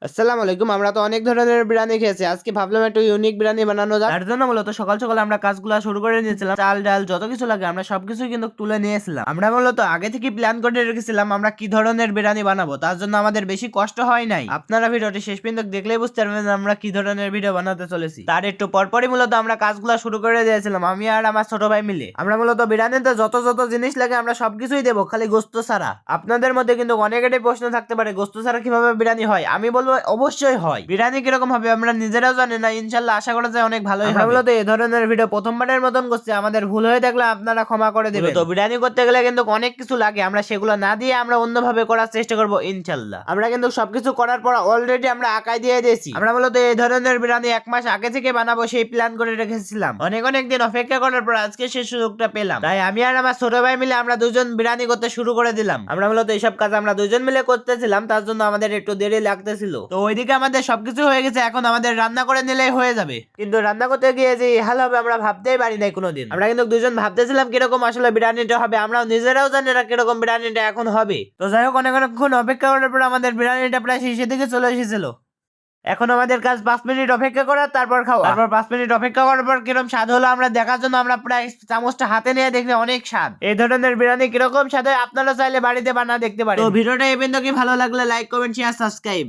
আসসালামু আলাইকুম। আমরা তো অনেক ধরনের বিরিয়ানি খেয়েছি। আজকে ভাবলাম একটু ইউনিক বিরিয়ানি বানানো যাক। তার জন্য মূলত সকাল সকাল আমরা কাজগুলো শুরু করে নিয়েছিলাম। চাল ডাল যত কিছু লাগে আমরা সবকিছু কিন্তু তুলে নিয়েছিলাম। আমরা মূলত আগে থেকে প্ল্যান করে রেখেছিলাম আমরা কি ধরনের বিরিয়ানি বানাবো, তার জন্য আমাদের বেশি কষ্ট হয় নাই। আপনারা ভিডিওটি শেষ পর্যন্ত দেখলেই বুঝতে পারবেন আমরা কি ধরনের ভিডিও বানাতে চলেছি। তার একটু পরপরই মূলত আমরা কাজগুলো শুরু করে দিয়েছিলাম, আমি আর আমার ছোট ভাই মিলে। আমরা মূলত বিরিয়ানিতে যত যত জিনিস লাগে আমরা সবকিছুই দেবো, খালি গোস্ত ছাড়া। আপনাদের মধ্যে কিন্তু অনেকেরই প্রশ্ন থাকতে পারে গোস্ত ছাড়া কিভাবে বিরিয়ানি হয়। আমি বলবো অবশ্যই হয়। বিরিয়ানি কিরকম হবে আমরা নিজেরাও জানি না, ইনশাল্লাহ আশা করা যায় অনেক ভালোই হবে। মূলত এই ধরনের ভিডিও প্রথমবারের মতন করছি, আমাদের ভুল হয়ে থাকলে আপনারা ক্ষমা করে দেবেন। তো বিরিয়ানি করতে গেলে কিন্তু অনেক কিছু লাগে, আমরা সেগুলো না দিয়ে আমরা অন্যভাবে করার চেষ্টা করবো ইনশাল্লাহ। আমরা কিন্তু সবকিছু করার পর অলরেডি আমরা আঁকাই দিয়ে দিয়েছি। আমরা মূলত এই ধরনের বিরিয়ানি 1 মাস আগে থেকে বানাবো সেই প্ল্যান করে রেখেছিলাম। অনেক অনেক দিন অপেক্ষা করার পর আজকে সেই সুযোগটা পেলাম, তাই আমি আর আমার ছোট ভাই মিলে আমরা দুজন বিরিয়ানি করতে শুরু করে দিলাম। আমরা মূলত এইসব কাজ আমরা দুজন মিলে করতেছিলাম, তার জন্য আমাদের একটু দেরি লাগতেছিল। তো ওইদিকে আমাদের সবকিছু হয়ে গেছে, এখন আমাদের রান্না করে নিলেই হয়ে যাবে। কিন্তু রান্না করতে গিয়ে যে হাল হবে আমরা ভাবতেই পারি নাই কোনোদিন। আমরা কিন্তু দুজন ভাবতেছিলাম কিরকম আসলে বিরিয়ানিটা হবে, আমরাও নিজেরাও জানি না কিরকম বিরিয়ানিটা এখন হবে। তো যাই হোক, অনেক অনেকক্ষণ অপেক্ষা করার পর আমাদের বিরিয়ানিটা প্রায় শেষের দিকে চলে এসেছিল। এখন আমাদের কাজ 5 মিনিট অপেক্ষা করা, তারপর খাওয়া। তারপর 5 মিনিট অপেক্ষা করার পর কিরকম স্বাদ হলো আমরা দেখার জন্য আমরা প্রায় চামচটা হাতে নিয়ে দেখলে অনেক স্বাদ। এই ধরনের বিরিয়ানি কিরকম স্বাদ হয় আপনারা চাইলে বাড়িতে বানা দেখতে পারেন। তো ভিডিওটা এই পর্যন্ত কি ভালো লাগলে লাইক কমেন্ট শেয়ার সাবস্ক্রাইব।